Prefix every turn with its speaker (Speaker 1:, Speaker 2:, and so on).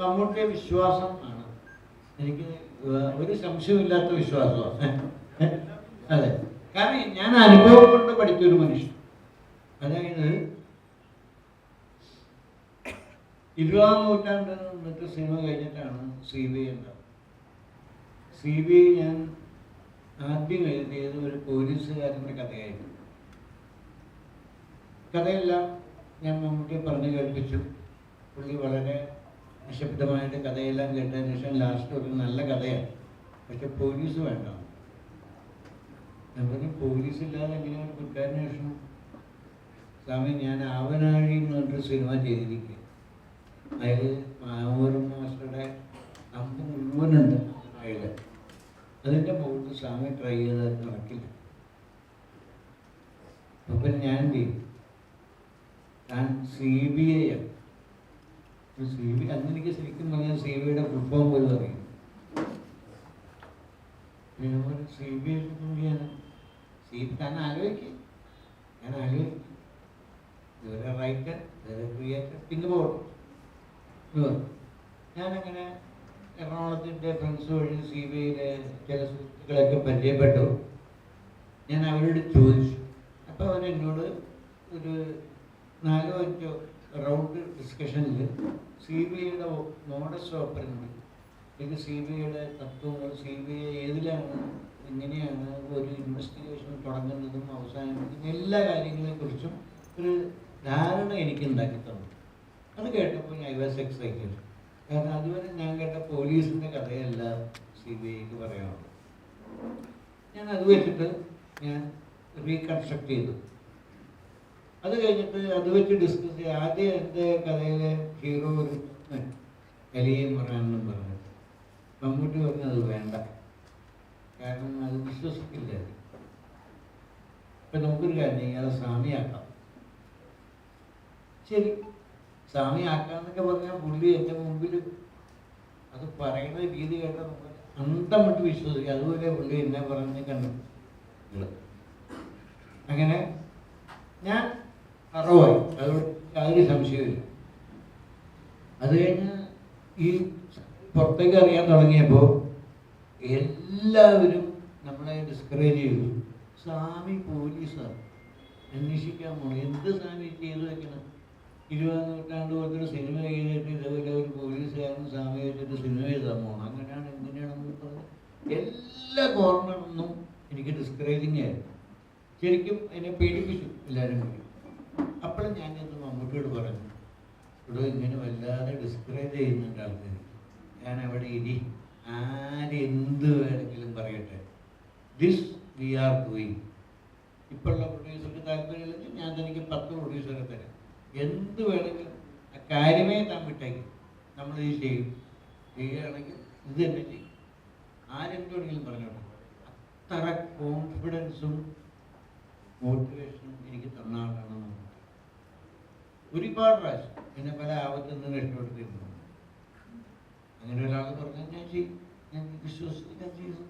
Speaker 1: മമ്മൂട്ടിയെ വിശ്വാസം ആണ് എനിക്ക്, ഒരു സംശയമില്ലാത്ത വിശ്വാസമാണ്. അതെ, കാരണം ഞാൻ അനുഭവം കൊണ്ട് പഠിച്ചൊരു മനുഷ്യൻ. അതായത് 20-ാം നൂറ്റാണ്ട് എന്നിട്ട് സിനിമ കഴിഞ്ഞിട്ടാണ് CBI ഉണ്ടാവുന്നത്. CBI ഞാൻ ആദ്യം എഴുതിയത് ഒരു പോലീസുകാരൻ്റെ കഥയായിരുന്നു. കഥയെല്ലാം ഞാൻ മമ്മൂട്ടിയെ പറഞ്ഞു കേൾപ്പിച്ചു. പുള്ളി വളരെ നിശബ്ദമായിട്ട് കഥയെല്ലാം കേട്ടതിന് ശേഷം ലാസ്റ്റ് ഒരു നല്ല കഥയാണ്, പക്ഷെ പോലീസ് വേണ്ട. ഞാൻ പോലീസില്ലാതെ എങ്ങനെ ഒരു കുറ്റാന്വേഷണം? സ്വാമി, ഞാൻ ആവനാഴി എന്ന് പറഞ്ഞൊരു സിനിമ ചെയ്തിരിക്കുക. അതിൽ മാവൂർ മാസ്റ്ററുടെ അമ്പ് മുഴുവനുണ്ട് അതിൽ. അതിൻ്റെ മുകളിൽ സ്വാമി ട്രൈ ചെയ്താൽ നടക്കില്ല. അപ്പം ഞാൻ എന്ത് ചെയ്യും? ഞാൻ CBI അന്ന് എനിക്ക് ശരിക്കും പറഞ്ഞാൽ CBIയുടെ ഫുൾ ഫോം പോലും അറിയും. CBI താൻ ആലോചിക്കും, ഞാൻ ആലോചിക്കും. ഇവരെ റൈറ്റർ, ഇവരെ ക്രിയേറ്റർ, പിന്നെ പോകും. ഞാനങ്ങനെ എറണാകുളത്തിൻ്റെ ഫ്രണ്ട്സ് വഴി CBIയിലെ ചില സുഹൃത്തുക്കളൊക്കെ പരിചയപ്പെട്ടു. ഞാൻ അവരോട് ചോദിച്ചു. അപ്പോൾ അവരെന്നോട് ഒരു 4-5 റൗണ്ട് ഡിസ്കഷനിൽ CBIയുടെ മോഡസ് ഓപ്പറൻഡി, ഇത് CBIയുടെ തത്വങ്ങൾ, CBI ഏതിലാണ്, എങ്ങനെയാണ് ഒരു ഇൻവെസ്റ്റിഗേഷൻ തുടങ്ങുന്നതും അവസാനിക്കുന്നതും എല്ലാ കാര്യങ്ങളെക്കുറിച്ചും ഒരു ധാരണ എനിക്ക് ഉണ്ടാക്കി തന്നു. അത് കേട്ടപ്പോൾ ഐ വാസ് എക്സൈറ്റഡ്. കാരണം അതുവരെ ഞാൻ കേട്ട പോലീസിൻ്റെ കഥയല്ല CBIക്ക് പറയാനുള്ളത്. ഞാൻ അത് വെച്ചിട്ട് ഞാൻ റീകൺസ്ട്രക്ട് ചെയ്തു. അത് കഴിഞ്ഞിട്ട് അത് വെച്ച് ഡിസ്കസ് ചെയ്ത് ആദ്യം എൻ്റെ കഥയിലെ ഹീറോ ഒരു കലിയും പറയാനെന്നും പറഞ്ഞു. മമ്മൂട്ടി പറഞ്ഞു അത് വേണ്ട, കാരണം അത് വിശ്വസിക്കില്ല. ഇപ്പം നമുക്കൊരു കാര്യം ചെയ്യാം, അത് സ്വാമിയാക്കാം. ശരി, സ്വാമിയാക്കാന്നൊക്കെ പറഞ്ഞാൽ പുള്ളി എൻ്റെ മുമ്പിൽ അത് പറയുന്ന രീതി കേട്ടാൽ നമുക്ക് അന്തം വിട്ട് വിശ്വസിക്കുക. അതുപോലെ പുള്ളി എന്നെ പറഞ്ഞ് കണ്ടു. അങ്ങനെ ഞാൻ അറിവായി, അതുകൊണ്ട് യാതൊരു സംശയമില്ല. അത് കഴിഞ്ഞ് ഈ പുറത്തേക്ക് അറിയാൻ തുടങ്ങിയപ്പോൾ എല്ലാവരും നമ്മളെ ഡിസ്കറേജ് ചെയ്തു. സ്വാമി പോലീസാണ്, അന്വേഷിക്കാൻ പോകണം. എന്ത് സ്വാമി ചെയ്തു വെക്കണം? 20-ാം നൂറ്റാണ്ട് പോലത്തെ സിനിമ ചെയ്തിട്ട് ഇതേപോലെ ഒരു പോലീസുകാരൻ സ്വാമി വെച്ചിട്ട് സിനിമ ചെയ്താൽ പോകണം, അങ്ങനെയാണ് എങ്ങനെയാണെന്ന് പറഞ്ഞ് എല്ലാ കോർണറിൽ എനിക്ക് ഡിസ്കറേജിങ് ആയിരുന്നു. ശരിക്കും എന്നെ പേടിപ്പിച്ചു എല്ലാവരും കൂടി. അപ്പോഴും ഞാൻ എന്ന് മമ്മൂട്ടിയോട് പറഞ്ഞു, ഇവിടെ ഇങ്ങനെ വല്ലാതെ ഡിസ്കറേജ് ചെയ്യുന്നുണ്ട് ആൾക്കാർ, ഞാൻ അവിടെ ഇരി, ആരെന്ത് വേണമെങ്കിലും പറയട്ടെ, ദിസ് വി ആർ ഡൂയിങ്. ഇപ്പോഴുള്ള പ്രൊഡ്യൂസർക്ക് താല്പര്യമില്ലെങ്കിൽ ഞാൻ എനിക്ക് 10 പ്രൊഡ്യൂസറെ തരാം, എന്ത് വേണമെങ്കിലും ആ കാര്യമേ താൻ വിട്ടേക്കും, നമ്മളിത് ചെയ്യുകയാണെങ്കിൽ ഇത് തന്നെ ചെയ്യും, ആരെന്ത് വേണമെങ്കിലും പറഞ്ഞോട്ടെ. അത്ര കോൺഫിഡൻസും മോട്ടിവേഷനും എനിക്ക് തന്ന ആളാണ് മമ്മൂട്ടി. ഒരുപാട് പ്രാവശ്യം എന്നെ പല ആപത്തിൽ നിന്ന് രക്ഷപ്പെടുത്തിയിരുന്നു. അങ്ങനെ ഒരാൾ പറഞ്ഞാൽ ഞാൻ ചെയ്യും, ഞാൻ വിശ്വസിച്ച് ഞാൻ ചെയ്തു.